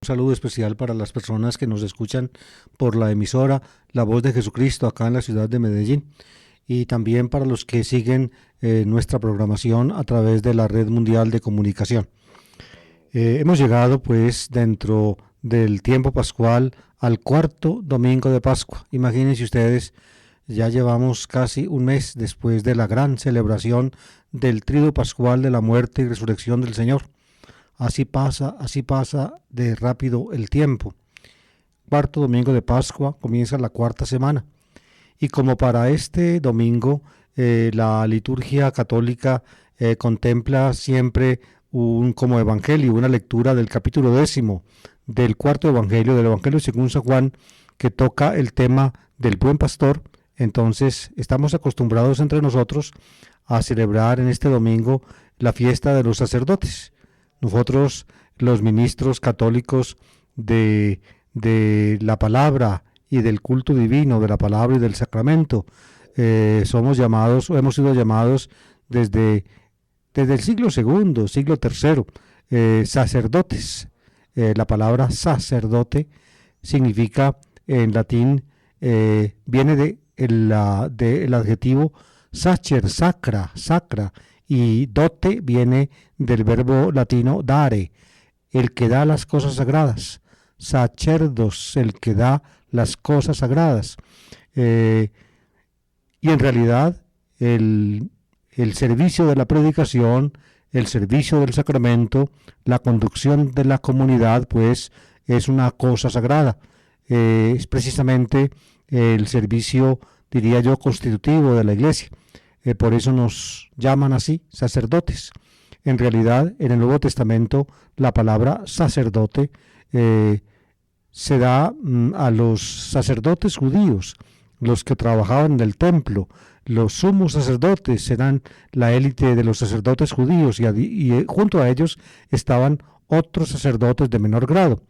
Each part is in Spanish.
saludo especial para las personas que nos escuchan por la emisora La Voz de Jesucristo acá en la ciudad de Medellín y también para los que siguen nuestra programación a través de la Red Mundial de Comunicación. Hemos llegado pues dentro del tiempo pascual al cuarto domingo de Pascua. Imagínense ustedes, ya llevamos casi un mes después de la gran celebración del Tríduo Pascual de la muerte y resurrección del Señor. Así pasa de rápido el tiempo. Cuarto domingo de Pascua, comienza la cuarta semana. Y como para este domingo, la liturgia católica contempla siempre como evangelio, una lectura del capítulo 10 del cuarto evangelio, del Evangelio según San Juan, que toca el tema del buen pastor. Entonces, estamos acostumbrados entre nosotros a celebrar en este domingo la fiesta de los sacerdotes. Nosotros, los ministros católicos de la palabra y del culto divino, de la palabra y del sacramento, somos llamados, o hemos sido llamados desde el siglo II, siglo III, sacerdotes. La palabra sacerdote significa en latín, viene del adjetivo sacer, sacra, y dote viene del verbo latino dare, el que da las cosas sagradas, sacerdos, el que da las cosas sagradas. Y en realidad el servicio de la predicación, el servicio del sacramento, la conducción de la comunidad, pues es una cosa sagrada. Es precisamente el servicio, diría yo, constitutivo de la Iglesia. Por eso nos llaman así, sacerdotes. En realidad, en el Nuevo Testamento, la palabra sacerdote se da a los sacerdotes judíos, los que trabajaban en el templo. Los sumos sacerdotes eran la élite de los sacerdotes judíos y junto a ellos estaban otros sacerdotes de menor grado.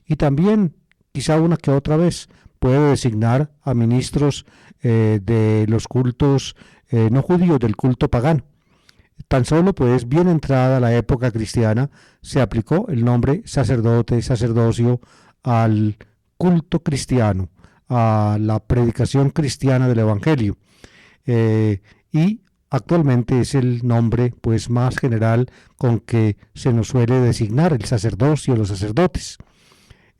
Y también, quizá una que otra vez, puede designar a ministros de los cultos no judíos, del culto pagano. Tan solo pues bien entrada la época cristiana se aplicó el nombre sacerdote, sacerdocio al culto cristiano, a la predicación cristiana del Evangelio. Y actualmente es el nombre pues más general con que se nos suele designar el sacerdocio, los sacerdotes.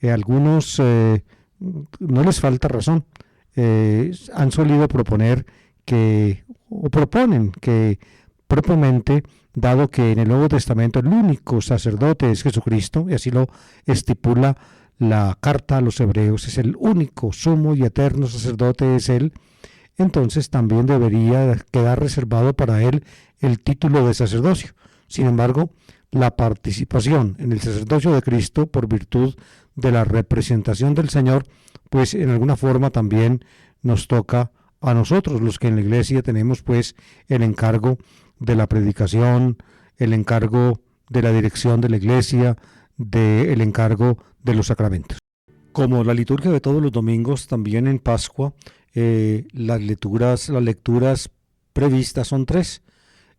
Algunos no les falta razón, han solido proponer proponen que propiamente, dado que en el Nuevo Testamento el único sacerdote es Jesucristo, y así lo estipula la carta a los Hebreos, es el único sumo y eterno sacerdote, es Él, entonces también debería quedar reservado para Él el título de sacerdocio. Sin embargo, la participación en el sacerdocio de Cristo por virtud de la representación del Señor, pues en alguna forma también nos toca a nosotros, los que en la Iglesia tenemos pues el encargo de la predicación, el encargo de la dirección de la Iglesia, el encargo de los sacramentos. Como la liturgia de todos los domingos, también en Pascua, las lecturas previstas son 3.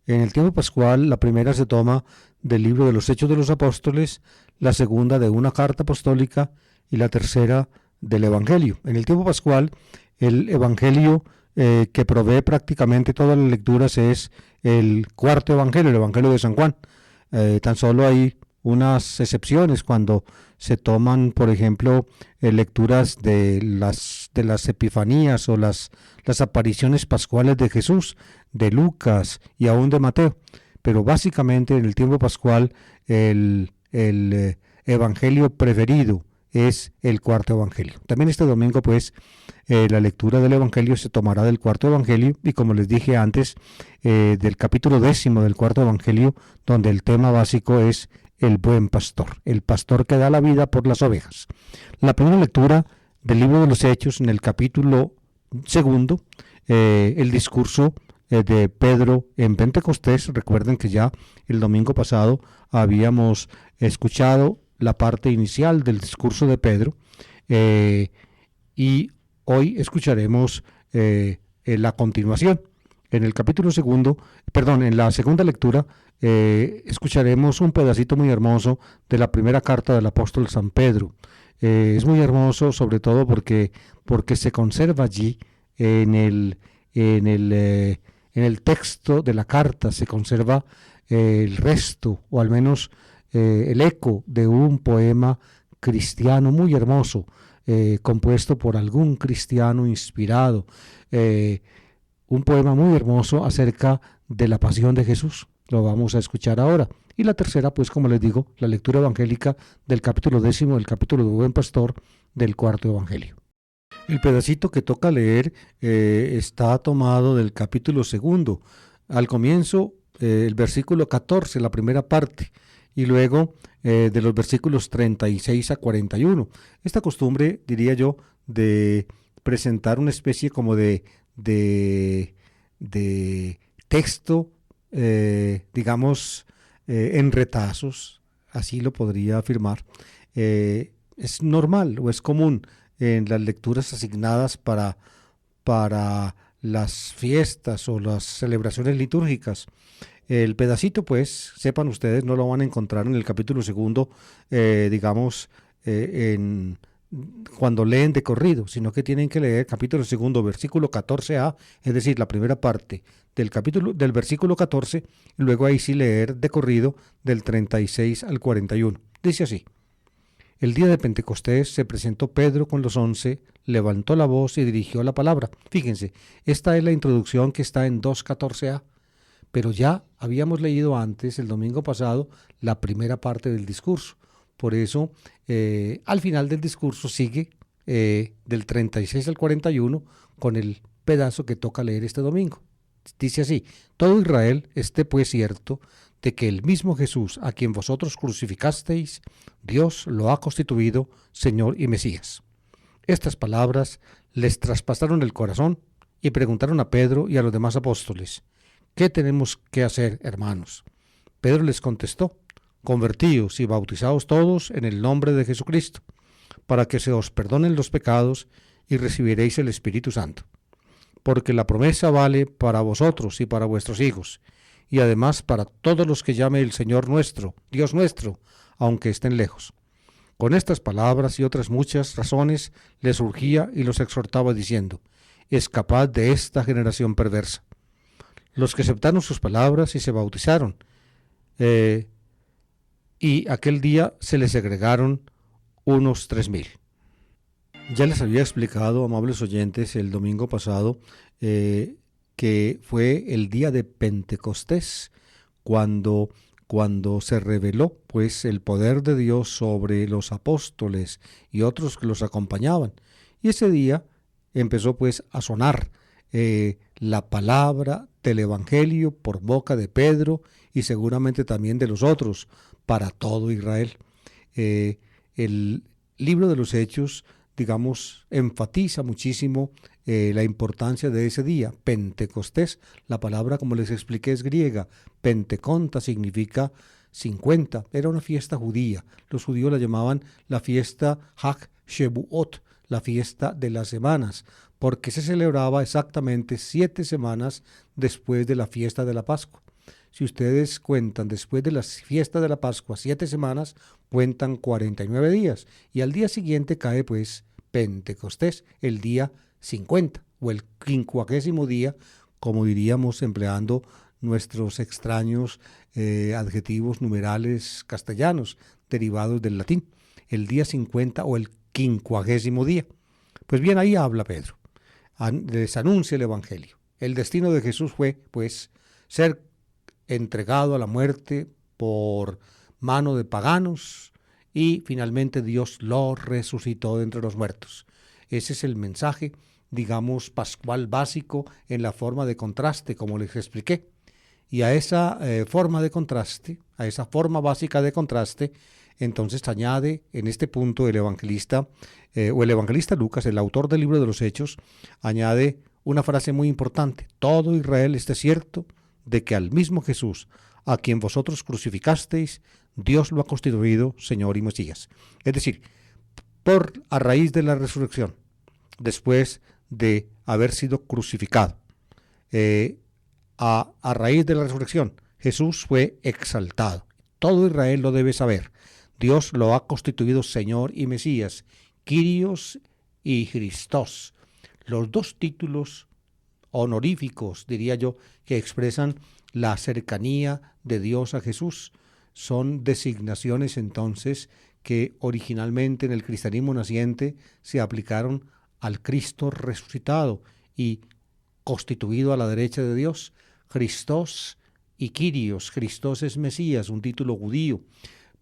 En el tiempo pascual, la primera se toma del libro de los Hechos de los Apóstoles, la segunda de una carta apostólica y la tercera del Evangelio. En el tiempo pascual, el Evangelio que provee prácticamente todas las lecturas es el cuarto Evangelio, el Evangelio de San Juan. Tan solo hay unas excepciones cuando se toman, por ejemplo, lecturas de las epifanías o las apariciones pascuales de Jesús, de Lucas y aún de Mateo. Pero básicamente en el tiempo pascual el Evangelio preferido es el cuarto Evangelio. También este domingo pues la lectura del Evangelio se tomará del cuarto Evangelio y, como les dije antes, del capítulo 10 del cuarto Evangelio, donde el tema básico es el buen pastor, el pastor que da la vida por las ovejas. La primera lectura del libro de los Hechos, en el capítulo 2, el discurso de Pedro en Pentecostés. Recuerden que ya el domingo pasado habíamos escuchado la parte inicial del discurso de Pedro, y hoy escucharemos la continuación. En el capítulo en la segunda lectura escucharemos un pedacito muy hermoso de la primera carta del apóstol San Pedro. Es muy hermoso, sobre todo porque se conserva allí en en el, eh, en el texto de la carta, se conserva el resto, o al menos el eco de un poema cristiano muy hermoso, compuesto por algún cristiano inspirado, un poema muy hermoso acerca de la pasión de Jesús. Lo vamos a escuchar ahora. Y la tercera, pues como les digo, la lectura evangélica del capítulo 10 del capítulo de Buen Pastor del cuarto evangelio. El pedacito que toca leer está tomado del capítulo 2. Al comienzo, el versículo 14, la primera parte, y luego de los versículos 36 a 41. Esta costumbre, diría yo, de presentar una especie como de texto, digamos, en retazos, así lo podría afirmar, es normal o es común en las lecturas asignadas para las fiestas o las celebraciones litúrgicas. El pedacito, pues, sepan ustedes, no lo van a encontrar en el capítulo 2, digamos, cuando leen de corrido, sino que tienen que leer capítulo 2, versículo 14a, es decir, la primera parte del versículo 14, y luego ahí sí leer de corrido del 36 al 41. Dice así: el día de Pentecostés se presentó Pedro con los 11, levantó la voz y dirigió la palabra. Fíjense, esta es la introducción que está en 2.14a, pero ya habíamos leído antes, el domingo pasado, la primera parte del discurso. Por eso, al final del discurso sigue del 36 al 41 con el pedazo que toca leer este domingo. Dice así: todo Israel esté pues cierto de que el mismo Jesús, a quien vosotros crucificasteis, Dios lo ha constituido Señor y Mesías. Estas palabras les traspasaron el corazón y preguntaron a Pedro y a los demás apóstoles: ¿qué tenemos que hacer, hermanos? Pedro les contestó: convertíos y bautizaos todos en el nombre de Jesucristo, para que se os perdonen los pecados y recibiréis el Espíritu Santo. Porque la promesa vale para vosotros y para vuestros hijos, y además para todos los que llame el Señor nuestro, Dios nuestro, aunque estén lejos. Con estas palabras y otras muchas razones les urgía y los exhortaba diciendo: escapad de esta generación perversa. Los que aceptaron sus palabras y se bautizaron, y aquel día se les agregaron unos 3,000. Ya les había explicado, amables oyentes, el domingo pasado, que fue el día de Pentecostés, cuando se reveló pues el poder de Dios sobre los apóstoles y otros que los acompañaban. Y ese día empezó pues a sonar la palabra del Evangelio por boca de Pedro y seguramente también de los otros, para todo Israel. El libro de los Hechos, digamos, enfatiza muchísimo la importancia de ese día, Pentecostés. La palabra, como les expliqué, es griega. Penteconta significa 50. Era una fiesta judía. Los judíos la llamaban la fiesta Hag Shevuot, la fiesta de las semanas, porque se celebraba exactamente 7 semanas después de la fiesta de la Pascua. Si ustedes cuentan después de la fiesta de la Pascua 7 semanas, cuentan 49 días, y al día siguiente cae pues Pentecostés, el día 50 o el 50º día, como diríamos empleando nuestros extraños adjetivos numerales castellanos derivados del latín, el día 50 o el 50º día. Pues bien, ahí habla Pedro, les anuncia el Evangelio. El destino de Jesús fue pues ser entregado a la muerte por mano de paganos, y finalmente Dios lo resucitó de entre los muertos. Ese es el mensaje, digamos, pascual básico en la forma de contraste, como les expliqué. Y a esa forma de contraste, a esa forma básica de contraste, entonces añade en este punto el evangelista Lucas, el autor del libro de los Hechos, añade una frase muy importante: todo Israel esté cierto de que al mismo Jesús, a quien vosotros crucificasteis, Dios lo ha constituido Señor y Mesías. Es decir, a raíz de la resurrección, después de haber sido crucificado, a raíz de la resurrección, Jesús fue exaltado. Todo Israel lo debe saber. Dios lo ha constituido Señor y Mesías, Kyrios y Christos. Los dos títulos honoríficos, diría yo, que expresan la cercanía de Dios a Jesús. Son designaciones entonces que originalmente en el cristianismo naciente se aplicaron al Cristo resucitado y constituido a la derecha de Dios. Christos y Kyrios. Christos es Mesías, un título judío.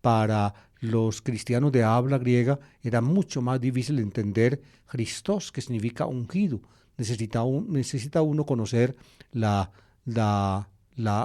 Para los cristianos de habla griega era mucho más difícil entender Christos, que significa ungido. Necesita uno conocer la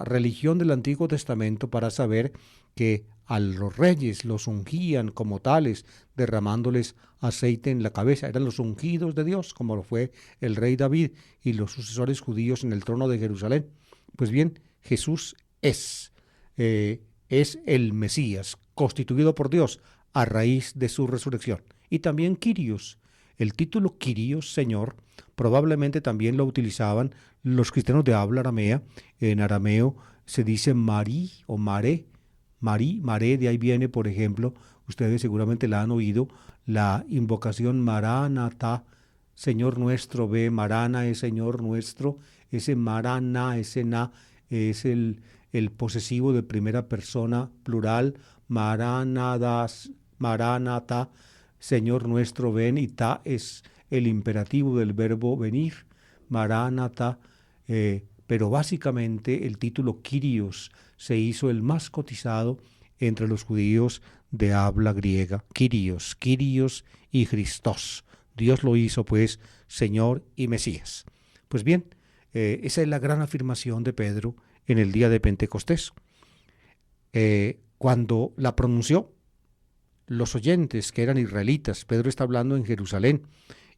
religión del Antiguo Testamento para saber que a los reyes los ungían como tales, derramándoles aceite en la cabeza. Eran los ungidos de Dios, como lo fue el rey David y los sucesores judíos en el trono de Jerusalén. Pues bien, Jesús es el Mesías, constituido por Dios a raíz de su resurrección. Y también Kyrios. El título Kyrios, Señor, probablemente también lo utilizaban los cristianos de habla aramea. En arameo se dice Marí o Maré. Marí, Maré, de ahí viene, por ejemplo, ustedes seguramente la han oído, la invocación Maránata, Señor nuestro, ve, Marana es Señor nuestro, ese Marana, ese Na, es el posesivo de primera persona plural, Maranadas, Maranata, Señor nuestro, ven, y Ta es el imperativo del verbo venir, Maránata, pero básicamente el título Kyrios se hizo el más cotizado entre los judíos de habla griega. Kyrios, Kyrios y Christos. Dios lo hizo pues Señor y Mesías. Pues bien, esa es la gran afirmación de Pedro en el día de Pentecostés. Cuando la pronunció, los oyentes que eran israelitas, Pedro está hablando en Jerusalén,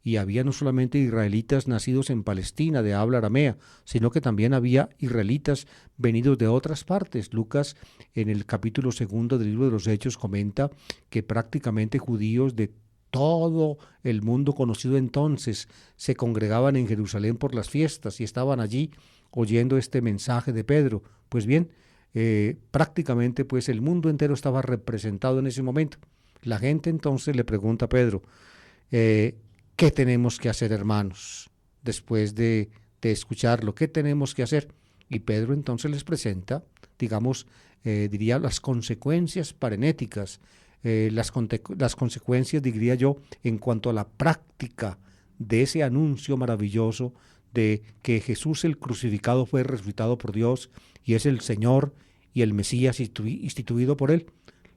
y había no solamente israelitas nacidos en Palestina de habla aramea, sino que también había israelitas venidos de otras partes. Lucas, en el capítulo 2 del libro de los Hechos, comenta que prácticamente judíos de todo el mundo conocido entonces se congregaban en Jerusalén por las fiestas y estaban allí oyendo este mensaje de Pedro. Pues bien, prácticamente pues el mundo entero estaba representado en ese momento. La gente entonces le pregunta a Pedro, ¿qué tenemos que hacer, hermanos? Después de escucharlo, ¿qué tenemos que hacer? Y Pedro entonces les presenta, digamos, diría las consecuencias parenéticas, las consecuencias, diría yo, en cuanto a la práctica de ese anuncio maravilloso de que Jesús el crucificado fue resucitado por Dios y es el Señor y el Mesías instituido por Él.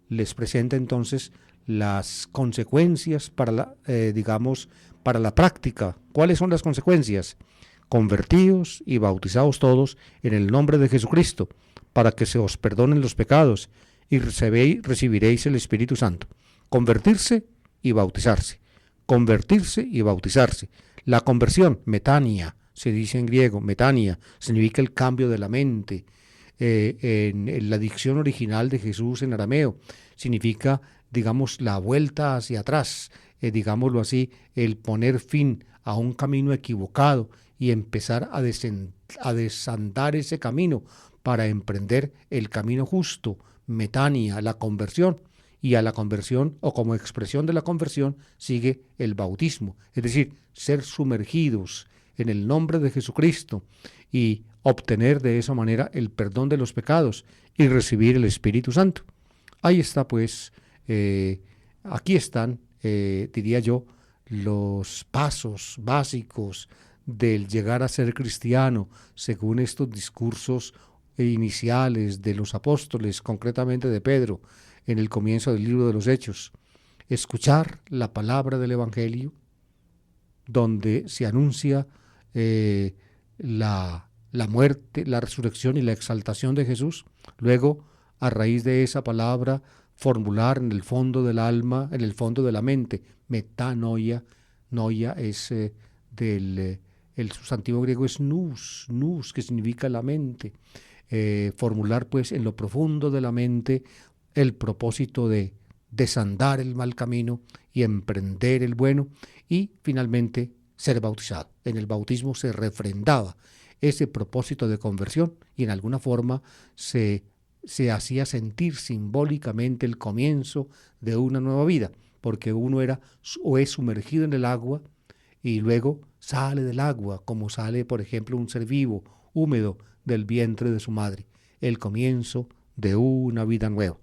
Les presenta entonces las consecuencias para la práctica. ¿Cuáles son las consecuencias? Convertíos y bautizaos todos en el nombre de Jesucristo, para que se os perdonen los pecados y recibiréis el Espíritu Santo. Convertirse y bautizarse. Convertirse y bautizarse. La conversión, metania, se dice en griego, metania, significa el cambio de la mente. En la dicción original de Jesús en arameo, significa, digamos, la vuelta hacia atrás, digámoslo así, el poner fin a un camino equivocado y empezar a desandar ese camino para emprender el camino justo, metania, la conversión. Y a la conversión, o como expresión de la conversión, sigue el bautismo, es decir, ser sumergidos en el nombre de Jesucristo y obtener de esa manera el perdón de los pecados y recibir el Espíritu Santo. Ahí está pues, aquí están, diría yo, los pasos básicos del llegar a ser cristiano, según estos discursos iniciales de los apóstoles, concretamente de Pedro, en el comienzo del libro de los Hechos. Escuchar la palabra del Evangelio, donde se anuncia la muerte, la resurrección y la exaltación de Jesús. Luego, a raíz de esa palabra, formular en el fondo del alma, en el fondo de la mente, metanoia. Noia es el sustantivo griego es nous, que significa la mente. Formular pues en lo profundo de la mente el propósito de desandar el mal camino y emprender el bueno, y finalmente ser bautizado. En el bautismo se refrendaba ese propósito de conversión y en alguna forma se hacía sentir simbólicamente el comienzo de una nueva vida, porque uno era o es sumergido en el agua y luego sale del agua, como sale, por ejemplo, un ser vivo, húmedo, del vientre de su madre, el comienzo de una vida nueva.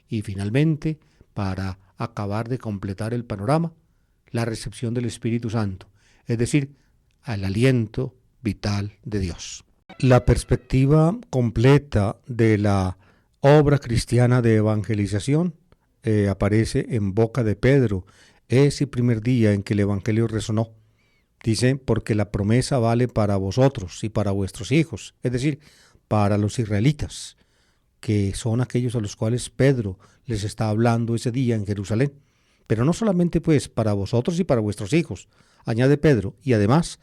Y finalmente, para acabar de completar el panorama, la recepción del Espíritu Santo, es decir, al aliento vital de Dios. La perspectiva completa de la obra cristiana de evangelización aparece en boca de Pedro, ese primer día en que el Evangelio resonó. Dice, porque la promesa vale para vosotros y para vuestros hijos, es decir, para los israelitas, que son aquellos a los cuales Pedro les está hablando ese día en Jerusalén. Pero no solamente pues para vosotros y para vuestros hijos, añade Pedro, y además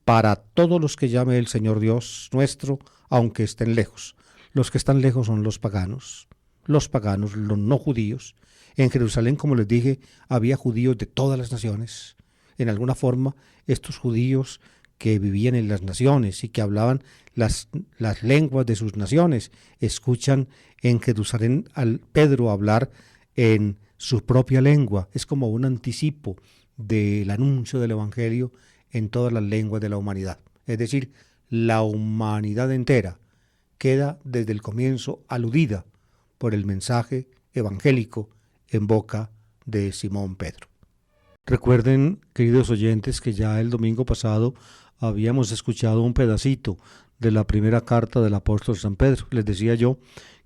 para todos los que llame el Señor Dios nuestro, aunque estén lejos. Los que están lejos son los paganos, los no judíos. En Jerusalén, como les dije, había judíos de todas las naciones. En alguna forma, estos judíos que vivían en las naciones y que hablaban las lenguas de sus naciones, escuchan en Jerusalén al Pedro hablar en su propia lengua. Es como un anticipo del anuncio del Evangelio en todas las lenguas de la humanidad. Es decir, la humanidad entera queda desde el comienzo aludida por el mensaje evangélico en boca de Simón Pedro. Recuerden, queridos oyentes, que ya el domingo pasado habíamos escuchado un pedacito de la primera carta del apóstol San Pedro. Les decía yo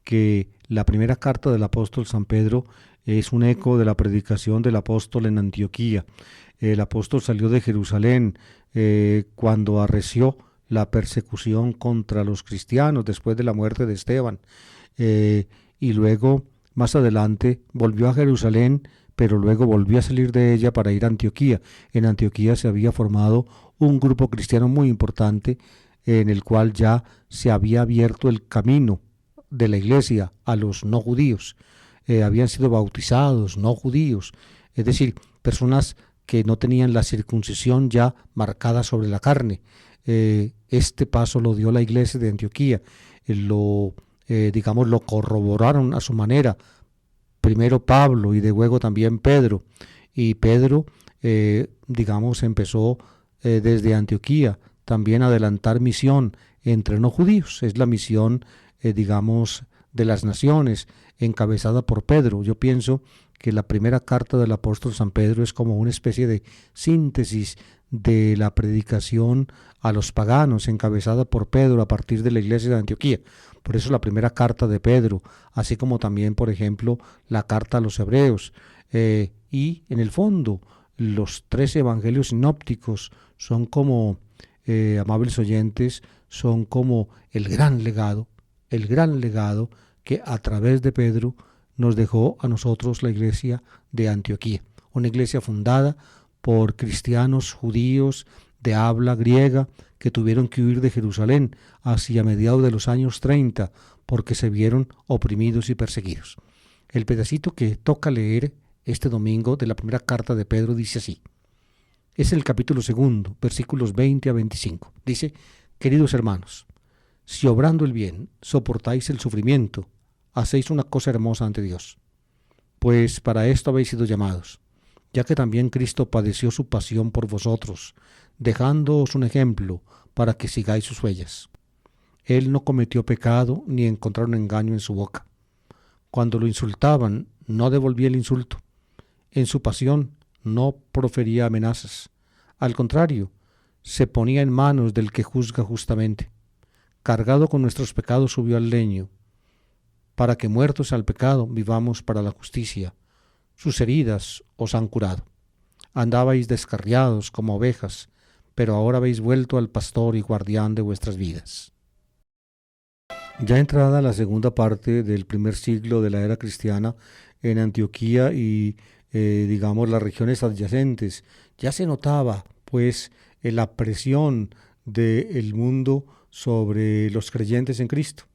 que la primera carta del apóstol San Pedro es un eco de la predicación del apóstol en Antioquía. El apóstol salió de Jerusalén cuando arreció la persecución contra los cristianos después de la muerte de Esteban. Y luego, más adelante, volvió a Jerusalén, pero luego volvió a salir de ella para ir a Antioquía. En Antioquía se había formado un grupo cristiano muy importante en el cual ya se había abierto el camino de la iglesia a los no judíos. Habían sido bautizados no judíos, es decir, personas que no tenían la circuncisión ya marcada sobre la carne. Este paso lo dio la iglesia de Antioquía, lo corroboraron a su manera, primero Pablo y de luego también Pedro. Y Pedro, empezó desde Antioquía también a adelantar misión entre no judíos. Es la misión, de las naciones, encabezada por Pedro. Yo pienso que la primera carta del apóstol San Pedro es como una especie de síntesis de la predicación a los paganos, encabezada por Pedro a partir de la iglesia de Antioquía. Por eso la primera carta de Pedro, así como también, por ejemplo, la carta a los hebreos. Y en el fondo, los 13 evangelios sinópticos son como, amables oyentes, son como el gran legado que a través de Pedro nos dejó a nosotros la iglesia de Antioquía, una iglesia fundada por cristianos judíos de habla griega que tuvieron que huir de Jerusalén hacia mediados de los años 30 porque se vieron oprimidos y perseguidos. El pedacito que toca leer este domingo de la primera carta de Pedro dice así. Es el capítulo 2, versículos 20 a 25. Dice, queridos hermanos, si obrando el bien soportáis el sufrimiento, hacéis una cosa hermosa ante Dios. Pues para esto habéis sido llamados, ya que también Cristo padeció su pasión por vosotros, dejándoos un ejemplo para que sigáis sus huellas. Él no cometió pecado ni encontraron engaño en su boca. Cuando lo insultaban, no devolvía el insulto. En su pasión no profería amenazas. Al contrario, se ponía en manos del que juzga justamente. Cargado con nuestros pecados subió al leño, para que muertos al pecado vivamos para la justicia. Sus heridas os han curado. Andabais descarriados como ovejas, pero ahora habéis vuelto al pastor y guardián de vuestras vidas. Ya entrada la segunda parte del primer siglo de la era cristiana en Antioquía y las regiones adyacentes, ya se notaba pues la presión del mundo sobre los creyentes en Cristo.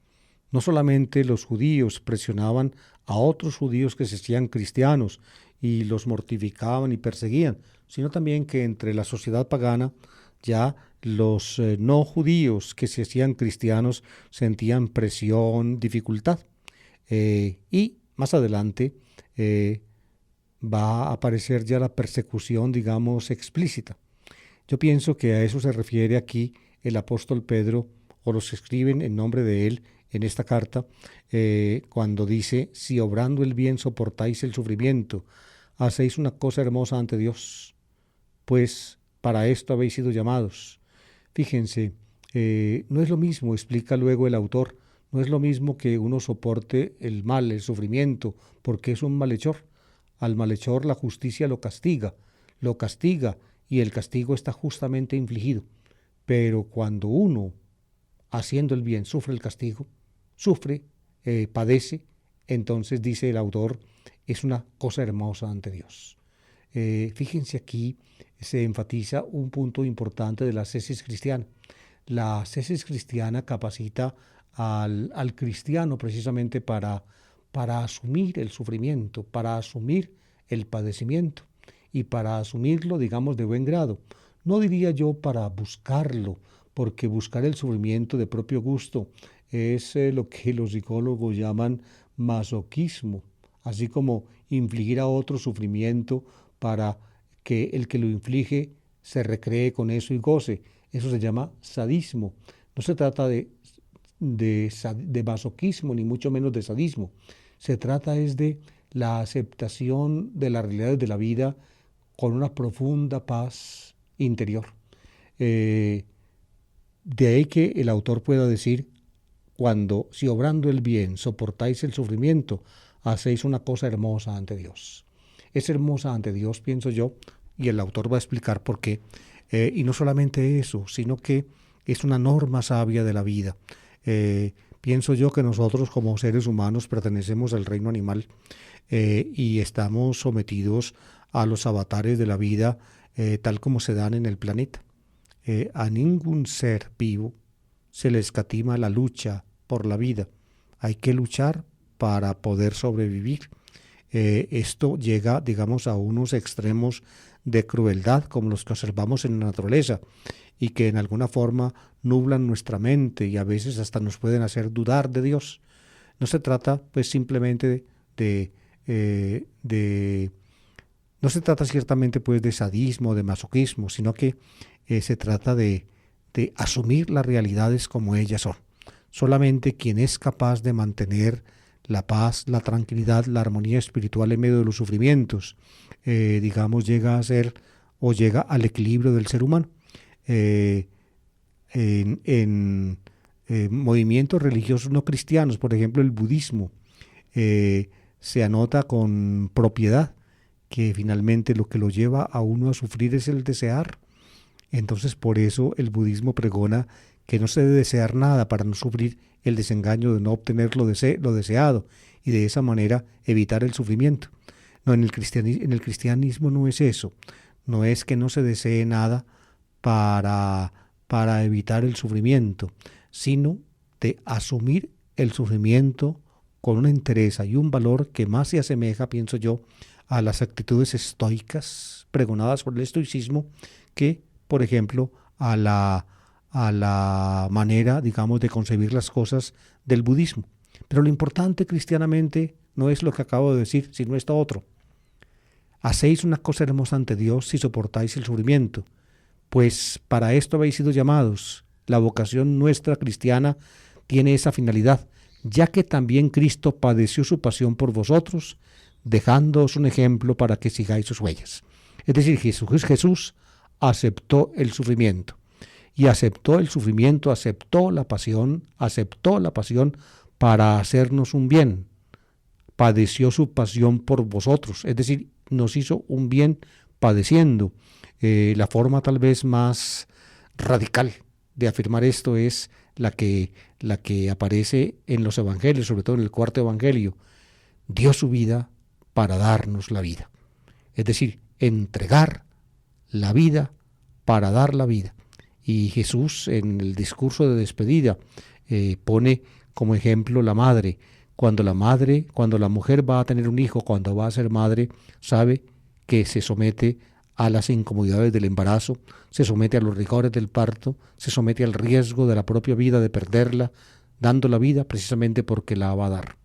No solamente los judíos presionaban a otros judíos que se hacían cristianos y los mortificaban y perseguían, sino también que entre la sociedad pagana Ya los no judíos que se hacían cristianos sentían presión, dificultad. Y más adelante va a aparecer ya la persecución, digamos, explícita. Yo pienso que a eso se refiere aquí el apóstol Pedro, o los que escriben en nombre de él en esta carta, cuando dice: si obrando el bien soportáis el sufrimiento, hacéis una cosa hermosa ante Dios, pues para esto habéis sido llamados. Fíjense, no es lo mismo, explica luego el autor, no es lo mismo que uno soporte el mal, el sufrimiento, porque es un malhechor. Al malhechor la justicia lo castiga y el castigo está justamente infligido. Pero cuando uno, haciendo el bien, sufre el castigo, sufre, padece, entonces dice el autor, es una cosa hermosa ante Dios. Fíjense aquí, se enfatiza un punto importante de la ascesis cristiana. La ascesis cristiana capacita al cristiano precisamente para asumir el sufrimiento, para asumir el padecimiento y para asumirlo, digamos, de buen grado. No diría yo para buscarlo, porque buscar el sufrimiento de propio gusto es lo que los psicólogos llaman masoquismo, así como infligir a otro sufrimiento para que el que lo inflige se recree con eso y goce. Eso se llama sadismo. No se trata de masoquismo, ni mucho menos de sadismo. Se trata es de la aceptación de las realidades de la vida con una profunda paz interior. De ahí que el autor pueda decir, si obrando el bien soportáis el sufrimiento, hacéis una cosa hermosa ante Dios. Es hermosa ante Dios, pienso yo, y el autor va a explicar por qué. Y no solamente eso, sino que es una norma sabia de la vida. Pienso yo que nosotros como seres humanos pertenecemos al reino animal y estamos sometidos a los avatares de la vida tal como se dan en el planeta. A ningún ser vivo se le escatima la lucha por la vida. Hay que luchar para poder sobrevivir. Esto llega, digamos, a unos extremos de crueldad como los que observamos en la naturaleza y que en alguna forma nublan nuestra mente y a veces hasta nos pueden hacer dudar de Dios. No se trata pues simplemente no se trata ciertamente pues de sadismo, de masoquismo, sino que se trata de asumir las realidades como ellas son. Solamente quien es capaz de mantener la paz, la tranquilidad, la armonía espiritual en medio de los sufrimientos, digamos, llega a ser o llega al equilibrio del ser humano. En movimientos religiosos no cristianos, por ejemplo el budismo, se anota con propiedad que finalmente lo que lo lleva a uno a sufrir es el desear. Entonces por eso el budismo pregona que no se debe desear nada para no sufrir el desengaño de no obtener lo deseado y de esa manera evitar el sufrimiento. No, en el cristianismo no es eso. No es que no se desee nada para evitar el sufrimiento, sino de asumir el sufrimiento con una entereza y un valor que más se asemeja, pienso yo, a las actitudes estoicas pregonadas por el estoicismo que, por ejemplo, a la manera, digamos, de concebir las cosas del budismo. Pero lo importante cristianamente no es lo que acabo de decir, sino esto otro. Hacéis una cosa hermosa ante Dios si soportáis el sufrimiento, pues para esto habéis sido llamados. La vocación nuestra cristiana tiene esa finalidad, ya que también Cristo padeció su pasión por vosotros, dejándoos un ejemplo para que sigáis sus huellas. Es decir, Jesús aceptó el sufrimiento. Y aceptó el sufrimiento, aceptó la pasión para hacernos un bien. Padeció su pasión por vosotros, es decir, nos hizo un bien padeciendo. La forma tal vez más radical de afirmar esto es la que aparece en los evangelios, sobre todo en el cuarto evangelio. Dio su vida para darnos la vida. Es decir, entregar la vida para dar la vida. Y Jesús en el discurso de despedida pone como ejemplo la madre. Cuando la mujer va a tener un hijo, cuando va a ser madre, sabe que se somete a las incomodidades del embarazo, se somete a los rigores del parto, se somete al riesgo de la propia vida, de perderla, dando la vida precisamente porque la va a dar.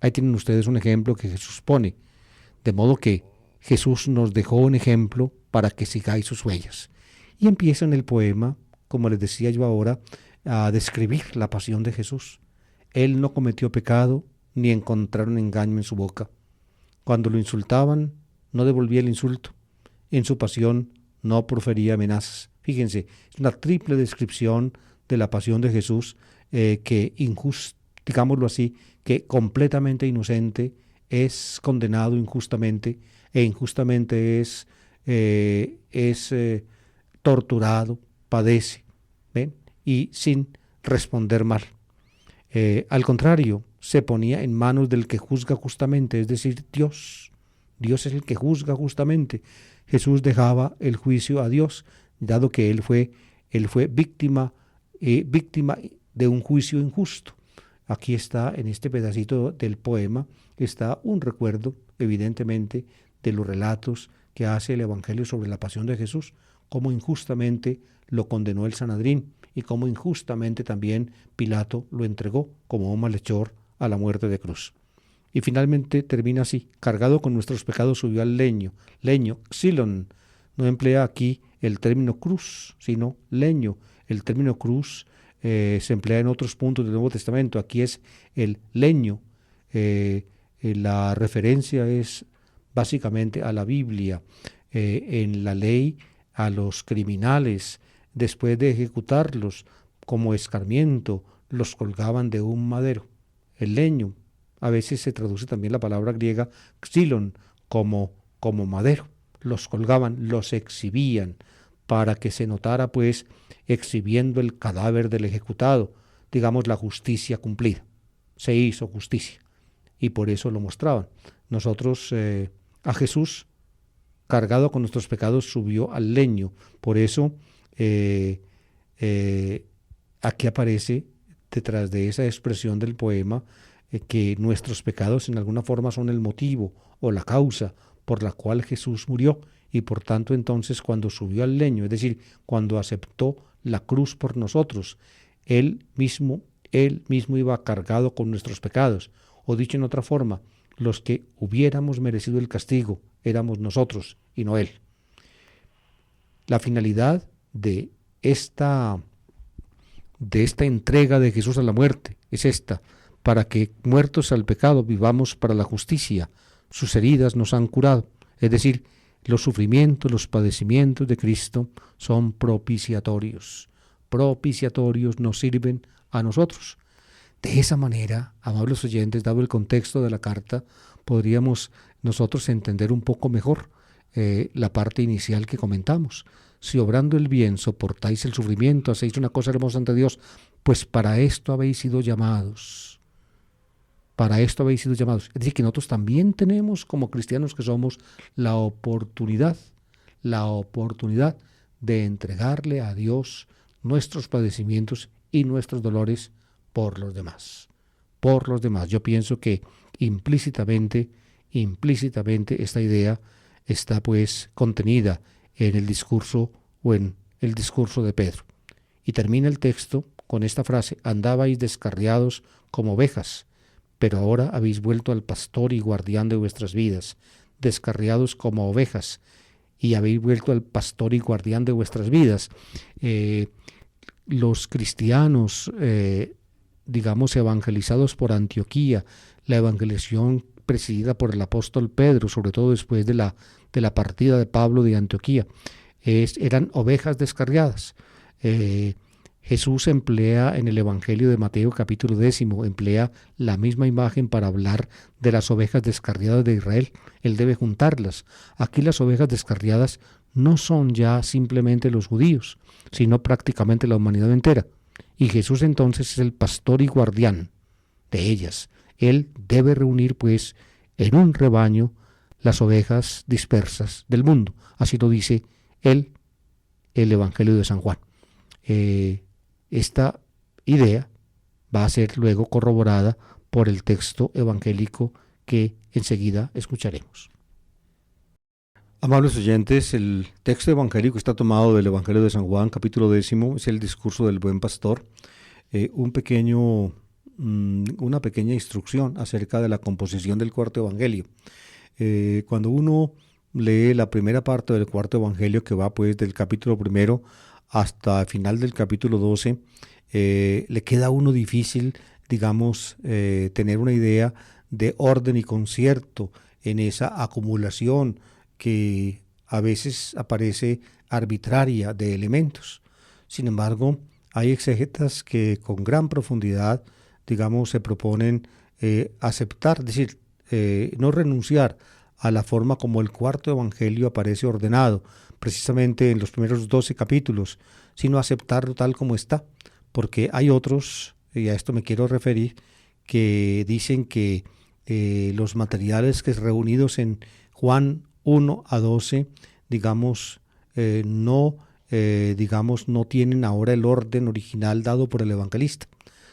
Ahí tienen ustedes un ejemplo que Jesús pone, de modo que Jesús nos dejó un ejemplo para que sigáis sus huellas. Y empieza en el poema, como les decía yo ahora, a describir la pasión de Jesús. Él no cometió pecado, ni encontraron engaño en su boca. Cuando lo insultaban, no devolvía el insulto. En su pasión no profería amenazas. Fíjense, es una triple descripción de la pasión de Jesús, que digámoslo así, que completamente inocente es condenado injustamente, e injustamente es torturado, padece, ¿ven? Y sin responder mal. Al contrario, se ponía en manos del que juzga justamente, es decir, Dios. Dios es el que juzga justamente. Jesús dejaba el juicio a Dios, dado que él fue víctima de un juicio injusto. Aquí está, en este pedacito del poema, está un recuerdo, evidentemente, de los relatos que hace el Evangelio sobre la pasión de Jesús, cómo injustamente lo condenó el Sanedrín y cómo injustamente también Pilato lo entregó como un malhechor a la muerte de cruz. Y finalmente termina así: cargado con nuestros pecados subió al leño. Leño, xilon, no emplea aquí el término cruz, sino leño. El término cruz se emplea en otros puntos del Nuevo Testamento. Aquí es el leño. La referencia es básicamente a la Biblia. En la ley, a los criminales, después de ejecutarlos como escarmiento, los colgaban de un madero. El leño, a veces se traduce también la palabra griega xilon como madero. Los colgaban, los exhibían, para que se notara, pues, exhibiendo el cadáver del ejecutado, digamos, la justicia cumplida. Se hizo justicia, y por eso lo mostraban. Nosotros, a Jesús, cargado con nuestros pecados, subió al leño. Por eso, aquí aparece, detrás de esa expresión del poema, que nuestros pecados en alguna forma son el motivo o la causa por la cual Jesús murió, y por tanto entonces cuando subió al leño, es decir, cuando aceptó la cruz por nosotros, él mismo iba cargado con nuestros pecados, o dicho en otra forma, los que hubiéramos merecido el castigo éramos nosotros y no él. La finalidad de esta entrega de Jesús a la muerte es esta: para que, muertos al pecado, vivamos para la justicia. Sus heridas nos han curado. Es decir, los sufrimientos, los padecimientos de Cristo son propiciatorios. Propiciatorios nos sirven a nosotros. De esa manera, amables oyentes, dado el contexto de la carta, podríamos nosotros entender un poco mejor la parte inicial que comentamos. Si obrando el bien soportáis el sufrimiento, hacéis una cosa hermosa ante Dios, pues para esto habéis sido llamados. Para esto habéis sido llamados. Es decir, que nosotros también tenemos, como cristianos que somos, la oportunidad de entregarle a Dios nuestros padecimientos y nuestros dolores por los demás. Por los demás. Yo pienso que implícitamente esta idea está pues contenida en el discurso de Pedro. Y termina el texto con esta frase: andabais descarriados como ovejas, pero ahora habéis vuelto al pastor y guardián de vuestras vidas, descarriados como ovejas, y habéis vuelto al pastor y guardián de vuestras vidas. Los cristianos, digamos, evangelizados por Antioquía, la evangelización presidida por el apóstol Pedro, sobre todo después de la partida de Pablo de Antioquía, eran ovejas descarriadas. Jesús emplea en el Evangelio de Mateo capítulo 10, emplea la misma imagen para hablar de las ovejas descarriadas de Israel. Él debe juntarlas. Aquí las ovejas descarriadas no son ya simplemente los judíos, sino prácticamente la humanidad entera. Y Jesús entonces es el pastor y guardián de ellas. Él debe reunir pues en un rebaño las ovejas dispersas del mundo. Así lo dice el Evangelio de San Juan. Esta idea va a ser luego corroborada por el texto evangélico que enseguida escucharemos. Amables oyentes, el texto evangélico está tomado del Evangelio de San Juan, capítulo 10, es el discurso del buen pastor. Una pequeña instrucción acerca de la composición del cuarto evangelio. Cuando uno lee la primera parte del cuarto evangelio, que va pues del capítulo primero hasta el final del capítulo 12, le queda a uno difícil, digamos, tener una idea de orden y concierto en esa acumulación que a veces aparece arbitraria de elementos. Sin embargo, hay exégetas que con gran profundidad, digamos, se proponen aceptar, es decir, no renunciar a la forma como el cuarto evangelio aparece ordenado, precisamente en los primeros 12 capítulos, sino aceptarlo tal como está, porque hay otros, y a esto me quiero referir, que dicen que los materiales que reunidos en Juan 1 a 12, digamos, no tienen ahora el orden original dado por el evangelista,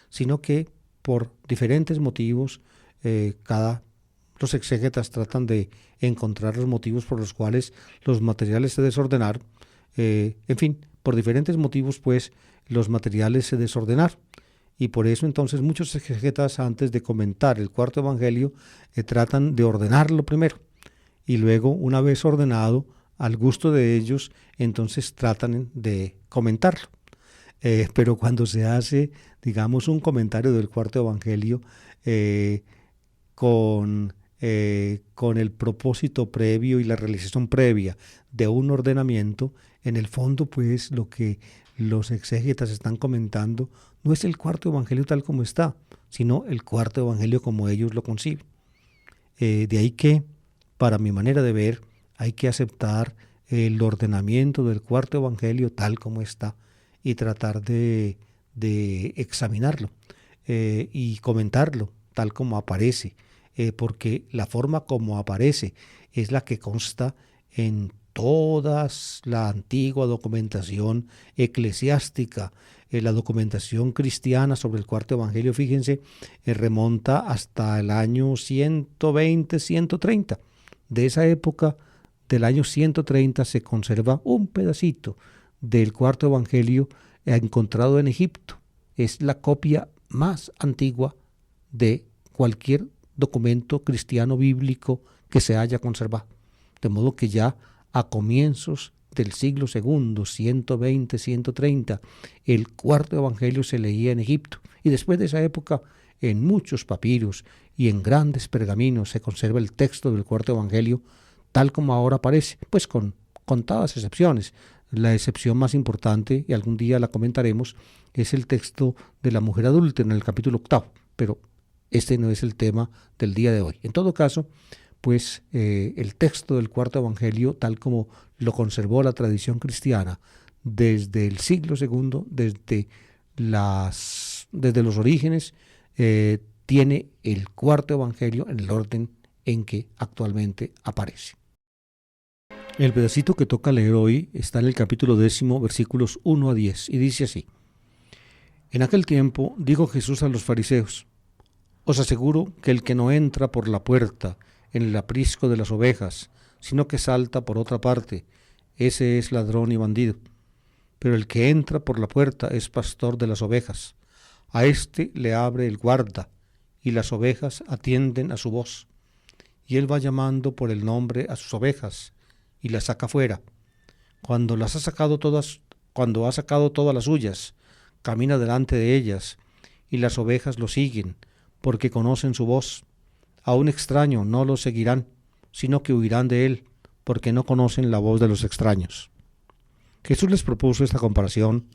sino que por diferentes motivos, los exégetas tratan de encontrar los motivos por los cuales los materiales se desordenaron. En fin, por diferentes motivos, pues, los materiales se desordenaron. Y por eso entonces muchos exégetas, antes de comentar el cuarto evangelio, tratan de ordenarlo primero. Y luego, una vez ordenado, al gusto de ellos, entonces tratan de comentarlo. Pero cuando se hace, digamos, un comentario del cuarto evangelio con el propósito previo y la realización previa de un ordenamiento, en el fondo, pues, lo que los exégetas están comentando no es el cuarto evangelio tal como está, sino el cuarto evangelio como ellos lo conciben. De ahí que, para mi manera de ver, hay que aceptar el ordenamiento del cuarto evangelio tal como está y tratar de examinarlo y comentarlo tal como aparece, porque la forma como aparece es la que consta en toda la antigua documentación eclesiástica. La documentación cristiana sobre el cuarto evangelio, fíjense, remonta hasta el año 120, 130. De esa época, del año 130, se conserva un pedacito del cuarto evangelio encontrado en Egipto. Es la copia más antigua de cualquier documento cristiano bíblico que se haya conservado. De modo que ya a comienzos del siglo II, 120, 130, el cuarto evangelio se leía en Egipto. Y después de esa época, en muchos papiros y en grandes pergaminos se conserva el texto del cuarto evangelio tal como ahora aparece, pues con contadas excepciones. La excepción más importante, y algún día la comentaremos, es el texto de la mujer adúltera en el capítulo 8, pero este no es el tema del día de hoy. En todo caso, pues el texto del cuarto evangelio, tal como lo conservó la tradición cristiana desde el siglo II, desde los orígenes, tiene el cuarto evangelio en el orden en que actualmente aparece. El pedacito que toca leer hoy está en el capítulo 10, versículos 1 a 10, y dice así: En aquel tiempo dijo Jesús a los fariseos: Os aseguro que el que no entra por la puerta en el aprisco de las ovejas, sino que salta por otra parte, ese es ladrón y bandido. Pero el que entra por la puerta es pastor de las ovejas. A éste le abre el guarda, y las ovejas atienden a su voz. Y él va llamando por el nombre a sus ovejas, y las saca fuera. Cuando ha sacado todas las suyas, camina delante de ellas, y las ovejas lo siguen, porque conocen su voz. A un extraño no lo seguirán, sino que huirán de él, porque no conocen la voz de los extraños. Jesús les propuso esta comparación,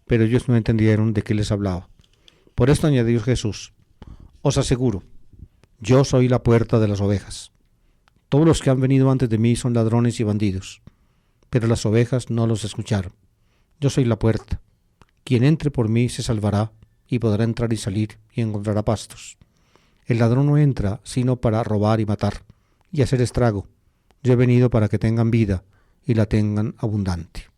pero ellos no entendieron de qué les hablaba. Por esto añadió Jesús: Os aseguro, yo soy la puerta de las ovejas. Todos los que han venido antes de mí son ladrones y bandidos, pero las ovejas no los escucharon. Yo soy la puerta. Quien entre por mí se salvará y podrá entrar y salir y encontrará pastos. El ladrón no entra sino para robar y matar y hacer estrago. Yo he venido para que tengan vida y la tengan abundante.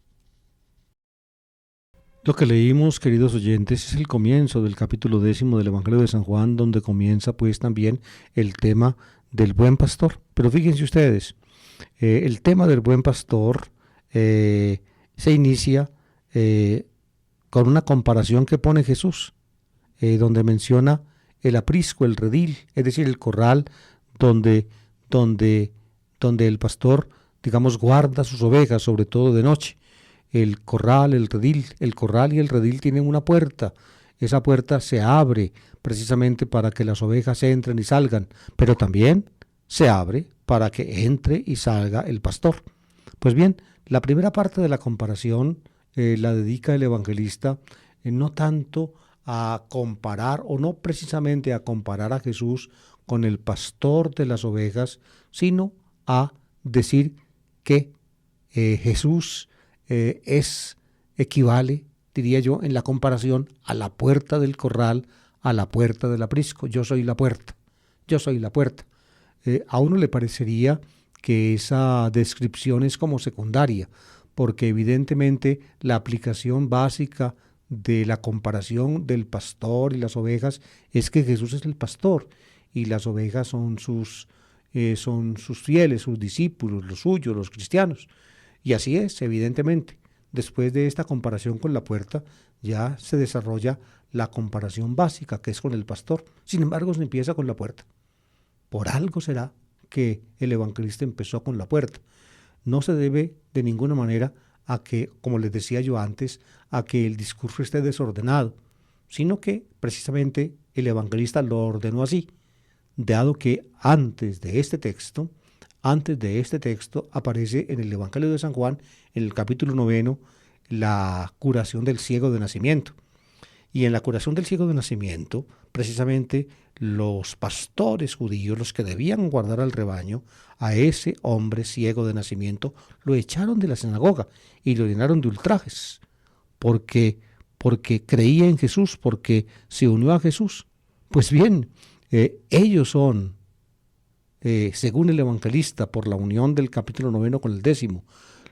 Lo que leímos, queridos oyentes, es el comienzo del capítulo 10 del Evangelio de San Juan, donde comienza pues también el tema del buen pastor. Pero fíjense ustedes, El tema del buen pastor se inicia con una comparación que pone Jesús, donde menciona el aprisco, el redil, es decir, el corral donde, donde, donde el pastor, digamos, guarda sus ovejas, sobre todo de noche. El corral, el corral y el redil tienen una puerta. Esa puerta se abre precisamente para que las ovejas entren y salgan, pero también se abre para que entre y salga el pastor. Pues bien, la primera parte de la comparación la dedica el evangelista no tanto a comparar, o no precisamente a comparar a Jesús con el pastor de las ovejas, sino a decir que Jesús equivale, diría yo, en la comparación a la puerta del corral, a la puerta del aprisco. Yo soy la puerta, yo soy la puerta. A uno le parecería que esa descripción es como secundaria, porque evidentemente la aplicación básica de la comparación del pastor y las ovejas es que Jesús es el pastor y las ovejas son sus fieles, sus discípulos, los suyos, los cristianos. Y así es, evidentemente. Después de esta comparación con la puerta, ya se desarrolla la comparación básica, que es con el pastor. Sin embargo, se empieza con la puerta. Por algo será que el evangelista empezó con la puerta. No se debe de ninguna manera a que, como les decía yo antes, a que el discurso esté desordenado, sino que precisamente el evangelista lo ordenó así, dado que antes de este texto aparece en el Evangelio de San Juan, en el capítulo 9, la curación del ciego de nacimiento. Y en la curación del ciego de nacimiento, precisamente los pastores judíos, los que debían guardar al rebaño, a ese hombre ciego de nacimiento, lo echaron de la sinagoga y lo llenaron de ultrajes, porque creía en Jesús, porque se unió a Jesús. Pues bien, ellos son, según el evangelista, por la unión del capítulo 9 con el 10,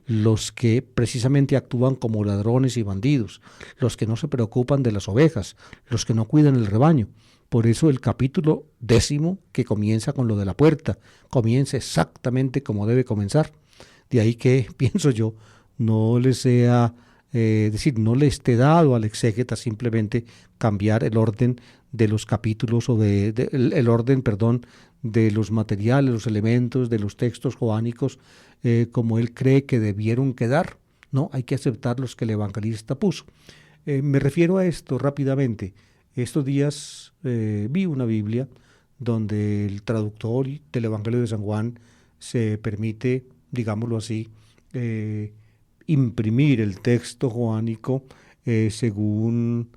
los que precisamente actúan como ladrones y bandidos, los que no se preocupan de las ovejas, los que no cuidan el rebaño. Por eso el capítulo 10, que comienza con lo de la puerta, comienza exactamente como debe comenzar. De ahí que, pienso yo, no le sea, no le esté dado al exégeta simplemente cambiar el orden de los capítulos o el orden, de los materiales, los elementos, de los textos joánicos, como él cree que debieron quedar. No, hay que aceptar los que el evangelista puso. Me refiero a esto rápidamente. Estos días vi una Biblia donde el traductor del Evangelio de San Juan se permite, digámoslo así, imprimir el texto joánico según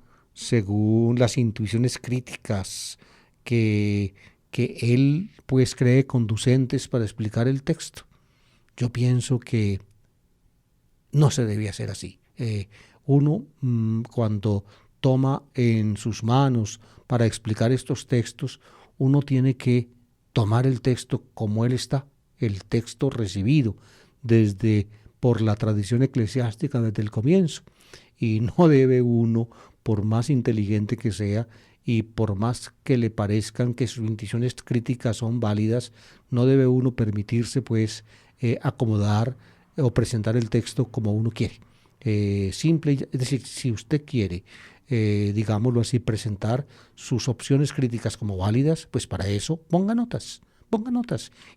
las intuiciones críticas que él pues cree conducentes para explicar el texto. Yo pienso que no se debía hacer así. Uno cuando toma en sus manos para explicar estos textos, uno tiene que tomar el texto como él está, el texto recibido por la tradición eclesiástica desde el comienzo. Y no debe uno, por más inteligente que sea y por más que le parezcan que sus intuiciones críticas son válidas, no debe uno permitirse pues acomodar o presentar el texto como uno quiere. Es decir, si usted quiere, digámoslo así, presentar sus opciones críticas como válidas, pues para eso ponga notas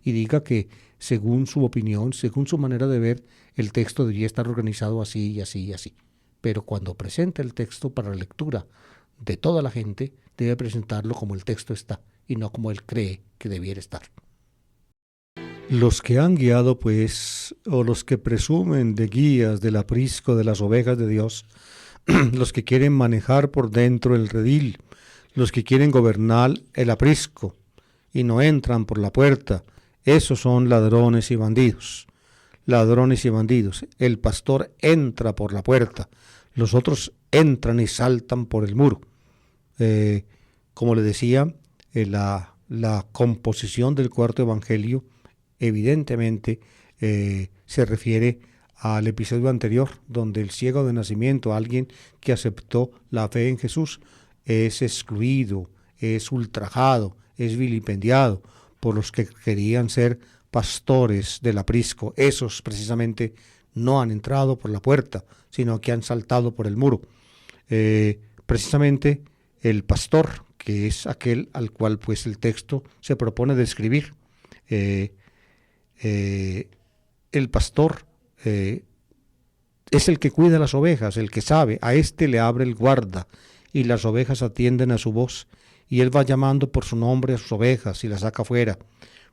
y diga que según su opinión, según su manera de ver, el texto debería estar organizado así y así y así. Pero cuando presenta el texto para la lectura de toda la gente, debe presentarlo como el texto está y no como él cree que debiera estar. Los que han guiado, pues, o los que presumen de guías del aprisco de las ovejas de Dios, los que quieren manejar por dentro el redil, los que quieren gobernar el aprisco y no entran por la puerta, esos son ladrones y bandidos. Ladrones y bandidos. El pastor entra por la puerta, los otros entran y saltan por el muro. Como le decía, la composición del cuarto evangelio evidentemente se refiere al episodio anterior, donde el ciego de nacimiento, alguien que aceptó la fe en Jesús, es excluido, es ultrajado, es vilipendiado por los que querían ser pastores del aprisco, esos precisamente no han entrado por la puerta, sino que han saltado por el muro. Precisamente el pastor, que es aquel al cual pues el texto se propone describir, el pastor es el que cuida las ovejas, el que sabe, a este le abre el guarda, y las ovejas atienden a su voz, y él va llamando por su nombre a sus ovejas y las saca fuera.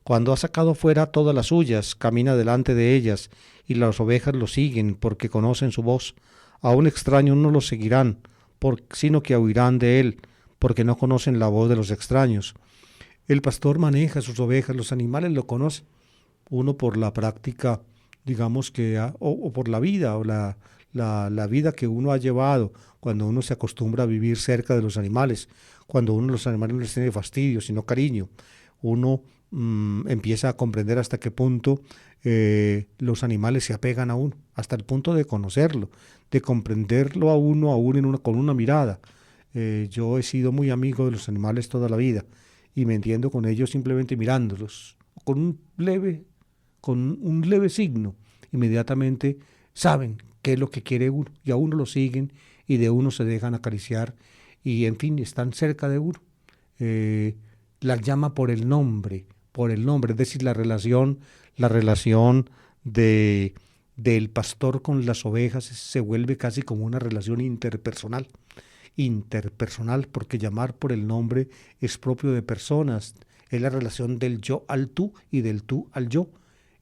Cuando ha sacado fuera todas las suyas, camina delante de ellas, y las ovejas lo siguen porque conocen su voz. A un extraño no lo seguirán, sino que huirán de él, porque no conocen la voz de los extraños. El pastor maneja sus ovejas, los animales lo conocen, uno por la práctica, digamos que, o por la vida, o la vida que uno ha llevado, cuando uno se acostumbra a vivir cerca de los animales, cuando uno los animales no les tiene fastidio, sino cariño, uno empieza a comprender hasta qué punto los animales se apegan a uno, hasta el punto de conocerlo, de comprenderlo a uno con una mirada. Yo he sido muy amigo de los animales toda la vida y me entiendo con ellos simplemente mirándolos, con un leve signo, inmediatamente saben qué es lo que quiere uno y a uno lo siguen y de uno se dejan acariciar y en fin, están cerca de uno. La llama por el nombre, es decir, la relación del pastor con las ovejas se vuelve casi como una relación interpersonal, porque llamar por el nombre es propio de personas, es la relación del yo al tú y del tú al yo,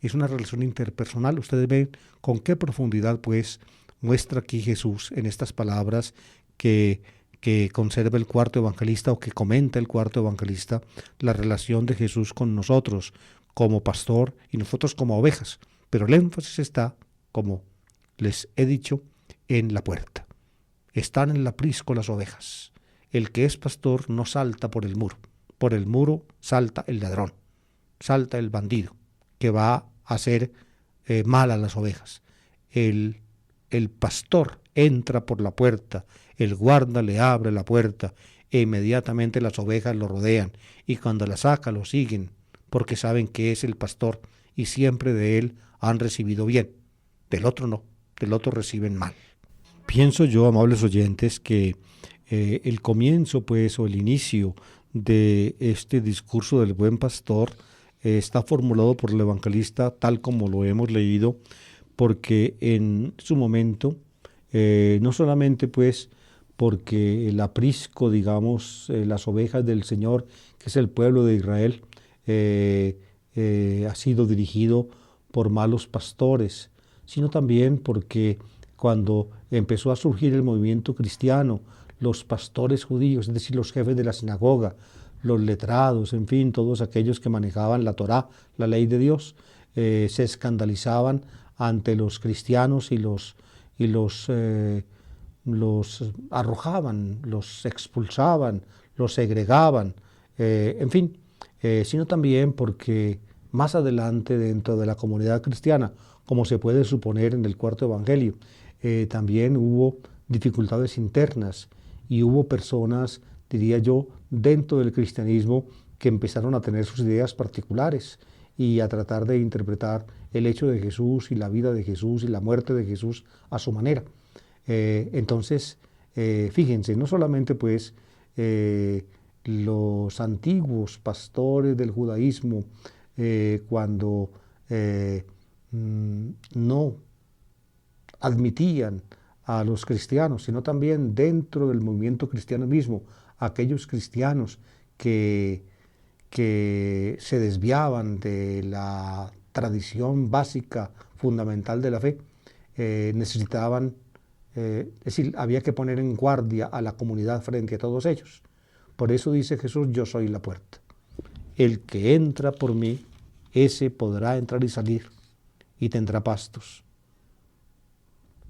es una relación interpersonal. Ustedes ven con qué profundidad pues muestra aquí Jesús en estas palabras que conserva el cuarto evangelista o que comenta el cuarto evangelista, la relación de Jesús con nosotros como pastor y nosotros como ovejas, pero el énfasis está, como les he dicho, en la puerta. Están en el aprisco las ovejas. El que es pastor no salta por el muro salta el ladrón, salta el bandido, que va a hacer mal a las ovejas. El pastor entra por la puerta, el guarda le abre la puerta e inmediatamente las ovejas lo rodean y cuando la saca lo siguen porque saben que es el pastor y siempre de él han recibido bien. Del otro no, del otro reciben mal. Pienso yo, amables oyentes, que el comienzo pues o el inicio de este discurso del buen pastor está formulado por el evangelista tal como lo hemos leído, porque en su momento, no solamente pues porque el aprisco, digamos, las ovejas del Señor, que es el pueblo de Israel, ha sido dirigido por malos pastores, sino también porque cuando empezó a surgir el movimiento cristiano, los pastores judíos, es decir, los jefes de la sinagoga, los letrados, en fin, todos aquellos que manejaban la Torá, la ley de Dios, se escandalizaban ante los cristianos y los arrojaban, los expulsaban, los segregaban, en fin, sino también porque más adelante dentro de la comunidad cristiana, como se puede suponer en el cuarto evangelio, también hubo dificultades internas y hubo personas, diría yo, dentro del cristianismo que empezaron a tener sus ideas particulares y a tratar de interpretar el hecho de Jesús y la vida de Jesús y la muerte de Jesús a su manera. Entonces, fíjense, no solamente pues los antiguos pastores del judaísmo, cuando no admitían a los cristianos, sino también dentro del movimiento cristiano mismo, aquellos cristianos que se desviaban de la tradición básica, fundamental de la fe, necesitaban, es decir, había que poner en guardia a la comunidad frente a todos ellos. Por eso dice Jesús, yo soy la puerta. El que entra por mí, ese podrá entrar y salir y tendrá pastos.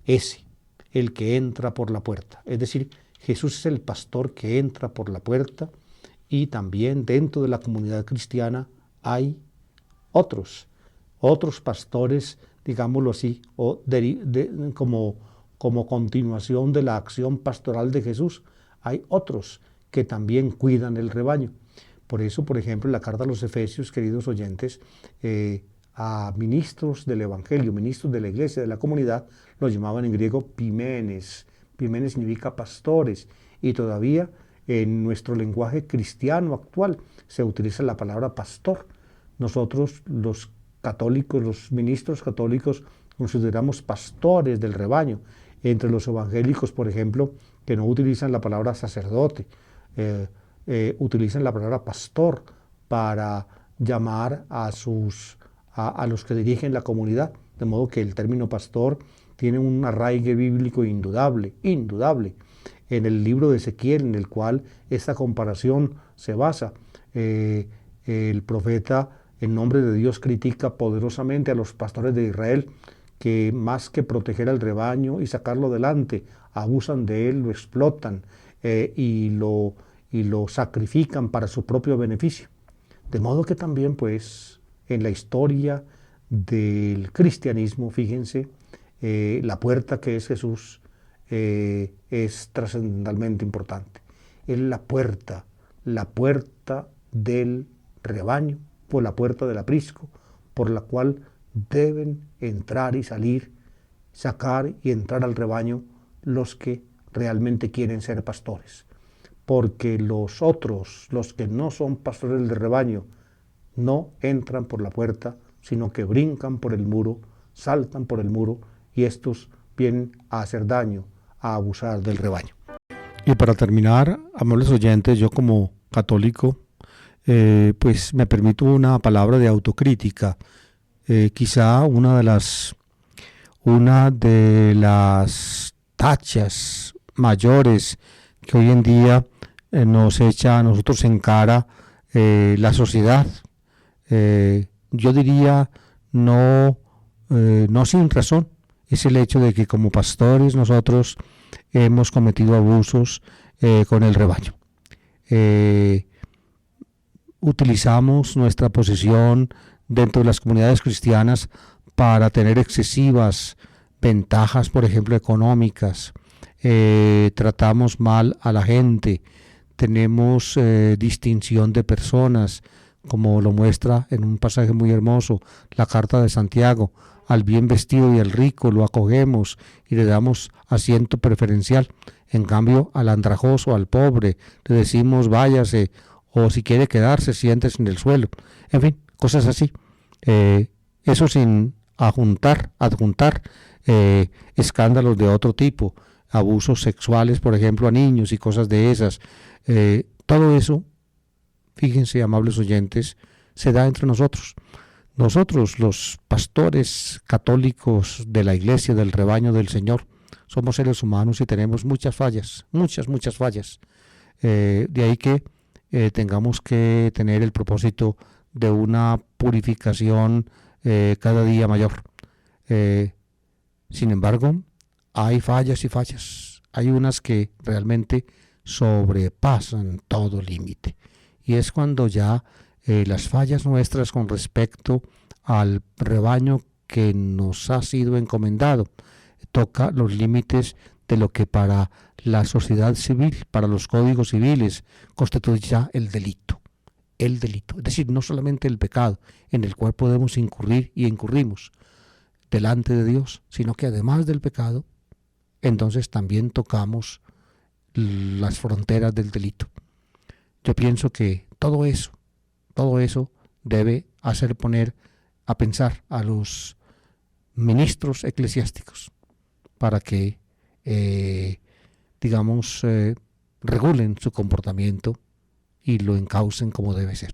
Ese, el que entra por la puerta. Es decir, Jesús es el pastor que entra por la puerta y también dentro de la comunidad cristiana hay otros pastores, digámoslo así, o como continuación de la acción pastoral de Jesús. Hay otros que también cuidan el rebaño. Por eso, por ejemplo, en la carta a los Efesios, queridos oyentes, a ministros del Evangelio, ministros de la iglesia, de la comunidad, los llamaban en griego pimenes. Pimenes significa pastores, y todavía en nuestro lenguaje cristiano actual se utiliza la palabra pastor. Nosotros los católicos, los ministros católicos, consideramos pastores del rebaño. Entre los evangélicos, por ejemplo, que no utilizan la palabra sacerdote, utilizan la palabra pastor para llamar a los que dirigen la comunidad, de modo que el término pastor tiene un arraigue bíblico indudable. En el libro de Ezequiel, en el cual esta comparación se basa, el profeta, en nombre de Dios, critica poderosamente a los pastores de Israel, que más que proteger al rebaño y sacarlo adelante, abusan de él, lo explotan y lo sacrifican para su propio beneficio. De modo que también, pues, en la historia del cristianismo, fíjense, la puerta que es Jesús es trascendentalmente importante. Es la puerta del rebaño, por la puerta del aprisco, por la cual deben entrar y salir, sacar y entrar al rebaño los que realmente quieren ser pastores. Porque los otros, los que no son pastores del rebaño, no entran por la puerta, sino que brincan por el muro, saltan por el muro, y estos vienen a hacer daño, a abusar del rebaño. Y para terminar, amables oyentes, yo como católico, pues me permito una palabra de autocrítica. Quizá una de las tachas mayores que hoy en día nos echa a nosotros en cara la sociedad, yo diría no sin razón, es el hecho de que como pastores nosotros hemos cometido abusos con el rebaño. Utilizamos nuestra posición dentro de las comunidades cristianas para tener excesivas ventajas, por ejemplo, económicas. Tratamos mal a la gente, tenemos distinción de personas, como lo muestra en un pasaje muy hermoso la carta de Santiago: al bien vestido y al rico lo acogemos y le damos asiento preferencial. En cambio, al andrajoso, al pobre, le decimos váyase, o si quiere quedarse, siéntese en el suelo. En fin, cosas así. Eso sin adjuntar escándalos de otro tipo, abusos sexuales, por ejemplo, a niños y cosas de esas. Todo eso, fíjense, amables oyentes, se da entre nosotros. Nosotros, los pastores católicos de la iglesia, del rebaño del Señor, somos seres humanos y tenemos muchas fallas. De ahí que tengamos que tener el propósito de una purificación cada día mayor. Sin embargo, hay fallas y fallas. Hay unas que realmente sobrepasan todo límite. Y es cuando ya las fallas nuestras con respecto al rebaño que nos ha sido encomendado toca los límites de lo que para la sociedad civil, para los códigos civiles, constituye ya el delito. Es decir, no solamente el pecado en el cual podemos incurrir y incurrimos delante de Dios, sino que además del pecado, entonces también tocamos las fronteras del delito. Yo pienso que todo eso debe hacer poner a pensar a los ministros eclesiásticos para que, regulen su comportamiento y lo encaucen como debe ser.